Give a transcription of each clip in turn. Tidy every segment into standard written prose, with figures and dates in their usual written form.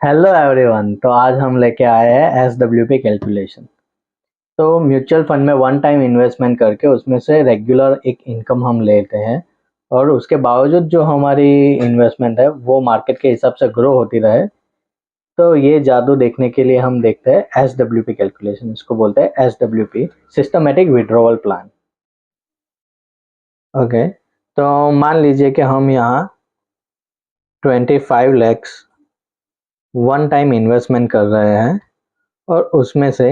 Hello everyone. तो आज हम लेके आए हैं SWP कैलकुलेशन। तो म्यूचुअल फंड में वन टाइम इन्वेस्टमेंट करके उसमें से रेगुलर एक इनकम हम लेते हैं और उसके बावजूद जो हमारी इन्वेस्टमेंट है वो मार्केट के हिसाब से ग्रो होती रहे। तो ये जादू देखने के लिए हम देखते हैं SWP कैलकुलेशन। इसको बोलते हैं SWP, systematic withdrawal plan. Okay, तो मान लीजिए कि हम यहाँ 25 लैक्स वन टाइम इन्वेस्टमेंट कर रहे हैं और उसमें से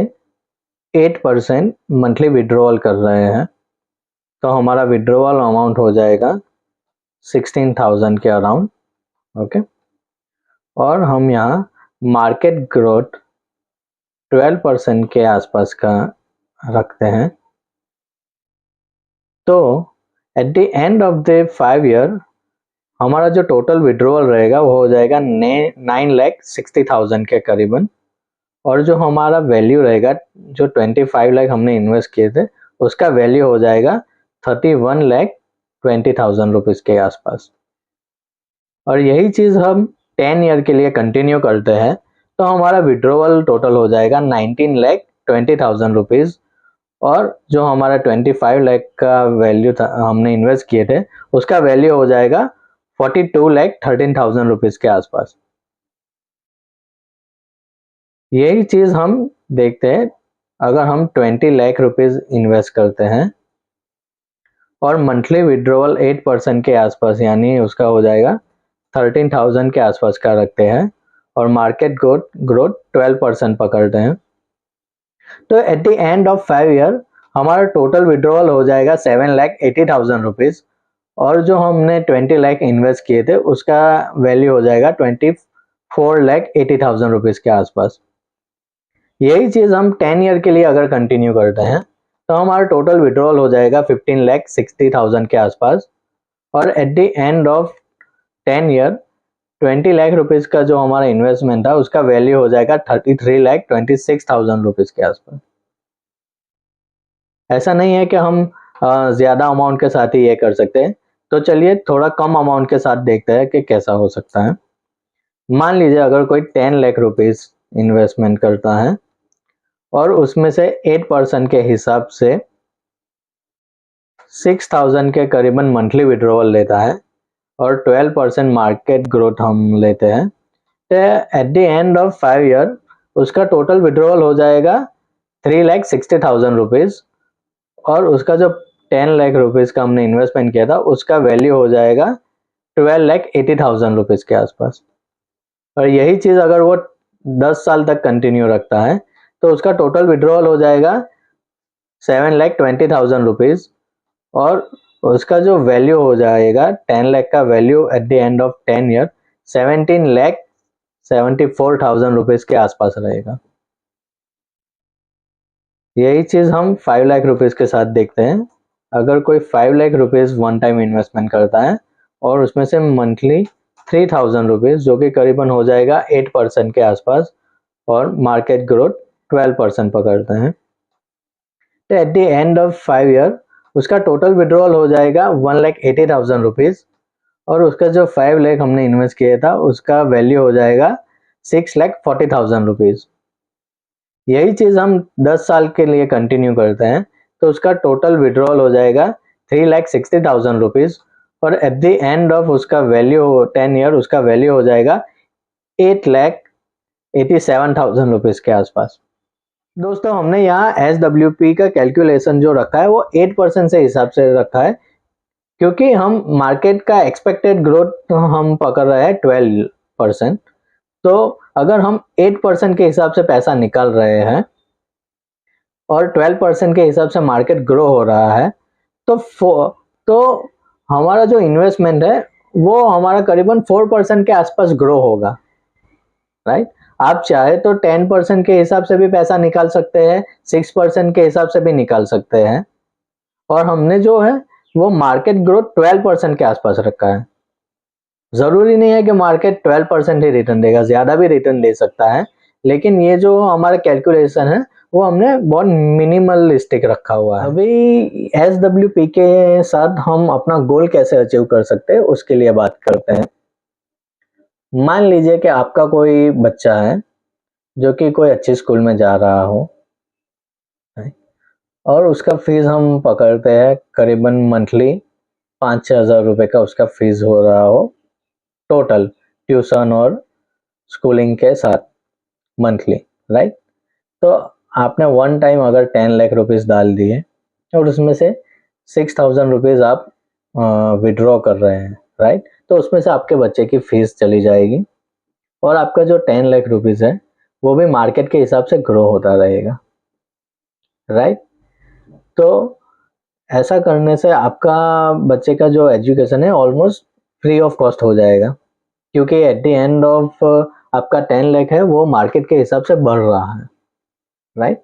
8% मंथली विड्रॉवल कर रहे हैं। तो हमारा विड्रॉवल अमाउंट हो जाएगा 16,000 के अराउंड। ओके, और हम यहाँ मार्केट ग्रोथ 12% के आसपास का रखते हैं। तो at the end of the 5 year हमारा जो टोटल विड्रॉवल रहेगा वो हो जाएगा 9,60,000 के करीबन। और जो हमारा वैल्यू रहेगा, जो 25 लाख हमने इन्वेस्ट किए थे उसका वैल्यू हो जाएगा 31,20,000 रुपीज़ के आसपास। और यही चीज़ हम 10 ईयर के लिए कंटिन्यू करते हैं तो हमारा विड्रॉवल टोटल हो जाएगा 19,20,000 रुपीज़। और जो हमारा 25 लाख का वैल्यू था हमने इन्वेस्ट किए थे उसका वैल्यू हो जाएगा 42,13,000 रुपीज़ के आसपास। यही चीज़ हम देखते हैं अगर हम 20 लाख रुपीज़ इन्वेस्ट करते हैं और मंथली विड्रॉवल 8% के आसपास, यानी उसका हो जाएगा 13,000 के आसपास का रखते हैं और मार्केट ग्रोथ 12% पकड़ते हैं। तो at the end of 5 year हमारा टोटल विड्रॉवल हो जाएगा 7,80,000 रुपीज़। और जो हमने 20 लाख इन्वेस्ट किए थे उसका वैल्यू हो जाएगा 24,80,000 रुपीज़ के आसपास। यही चीज़ हम 10 ईयर के लिए अगर कंटिन्यू करते हैं तो हमारा टोटल विड्रॉवल हो जाएगा 15,60,000 के आसपास। और at the end of 10 year 20 lakh rupees का जो हमारा इन्वेस्टमेंट था उसका वैल्यू हो जाएगा 33,26,000 रुपीज़ के आसपास। ऐसा नहीं है कि हम ज़्यादा अमाउंट के साथ ही ये कर सकते हैं। तो चलिए थोड़ा कम अमाउंट के साथ देखते हैं कि कैसा हो सकता है। मान लीजिए अगर कोई 10 लाख रुपीज़ इन्वेस्टमेंट करता है और उसमें से 8% के हिसाब से 6,000 के करीबन मंथली विड्रॉवल लेता है और 12% मार्केट ग्रोथ हम लेते हैं, तो at the end of 5 year उसका टोटल विड्रॉवल हो जाएगा 3,60,000 रुपीज़। और उसका जो 10 लाख रुपीज़ का हमने इन्वेस्टमेंट किया था उसका वैल्यू हो जाएगा 12,80,000 रुपीज़ के आसपास। और यही चीज़ अगर वो 10 साल तक कंटिन्यू रखता है तो उसका टोटल विड्रॉवल हो जाएगा 7,20,000 रुपीज़। और उसका जो वैल्यू हो जाएगा 10 लाख का value at the end of 10 year 17,74,000 rupees के आसपास रहेगा। यही चीज़ हम 5 लाख रुपीज़ के साथ देखते हैं। अगर कोई 5 lakh rupees one time investment करता है और उसमें से मंथली 3,000 रुपीज़, जो कि करीबन हो जाएगा 8% के आसपास, और मार्केट ग्रोथ 12% पकड़ते हैं, तो at the end of 5 year उसका टोटल विड्रॉवल हो जाएगा 1,80,000 रुपीज़। और उसका जो 5 लाख हमने इन्वेस्ट किया था उसका वैल्यू हो जाएगा 6,40,000 रुपीज़। यही चीज़ हम 10 साल के लिए कंटिन्यू करते हैं तो उसका टोटल विड्रॉवल हो जाएगा 3,60,000 रुपीज़। और एट द एंड ऑफ उसका वैल्यू 10 ईयर उसका वैल्यू हो जाएगा 8,87,000 रुपीज़ के आसपास। दोस्तों हमने यहाँ SWP का कैलकुलेशन जो रखा है वो 8% से हिसाब से रखा है, क्योंकि हम मार्केट का एक्सपेक्टेड ग्रोथ हम पकड़ रहे हैं 12%। तो अगर हम 8% के हिसाब से पैसा निकाल रहे हैं और 12% के हिसाब से मार्केट ग्रो हो रहा है तो हमारा जो इन्वेस्टमेंट है वो हमारा करीबन 4% के आसपास ग्रो होगा, राइट। आप चाहे तो 10% के हिसाब से भी पैसा निकाल सकते हैं, 6% के हिसाब से भी निकाल सकते हैं। और हमने जो है वो मार्केट ग्रोथ 12% के आसपास रखा है। ज़रूरी नहीं है कि मार्केट 12% ही रिटर्न देगा, ज़्यादा भी रिटर्न दे सकता है। लेकिन ये जो हमारा कैलकुलेशन है वो हमने बहुत मिनिमलिस्टिक रखा हुआ है। अभी SWP के साथ हम अपना गोल कैसे अचीव कर सकते हैं उसके लिए बात करते हैं। मान लीजिए कि आपका कोई बच्चा है जो कि कोई अच्छी स्कूल में जा रहा हो, और उसका फीस हम पकड़ते हैं करीबन मंथली 5-6 हज़ार रुपये का उसका फीस हो रहा हो, टोटल ट्यूशन और स्कूलिंग के साथ मंथली, राइट। तो आपने वन टाइम अगर 10 लाख रुपीज़ डाल दिए और उसमें से 6,000 रुपीज़ आप विड्रॉ कर रहे हैं, राइट। तो उसमें से आपके बच्चे की फीस चली जाएगी और आपका जो 10 लाख रुपीज़ है वो भी मार्केट के हिसाब से ग्रो होता रहेगा, राइट। तो ऐसा करने से आपका बच्चे का जो एजुकेशन है ऑलमोस्ट फ्री ऑफ कॉस्ट हो जाएगा, क्योंकि एट द एंड ऑफ आपका 10 लाख है वो मार्केट के हिसाब से बढ़ रहा है, राइट।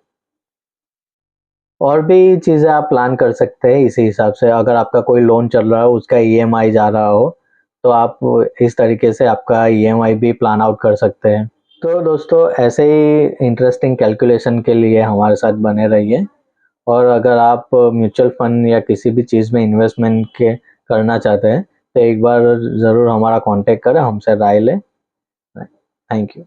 और भी चीज़ें आप प्लान कर सकते हैं इसी हिसाब से। अगर आपका कोई लोन चल रहा हो, उसका ईएमआई जा रहा हो, तो आप इस तरीके से आपका ईएमआई भी प्लान आउट कर सकते हैं। तो दोस्तों ऐसे ही इंटरेस्टिंग कैलकुलेशन के लिए हमारे साथ बने रहिए, और अगर आप म्यूचुअल फंड या किसी भी चीज़ में इन्वेस्टमेंट के करना चाहते हैं तो एक बार ज़रूर हमारा कांटेक्ट करें, हमसे राय लें। Thank you.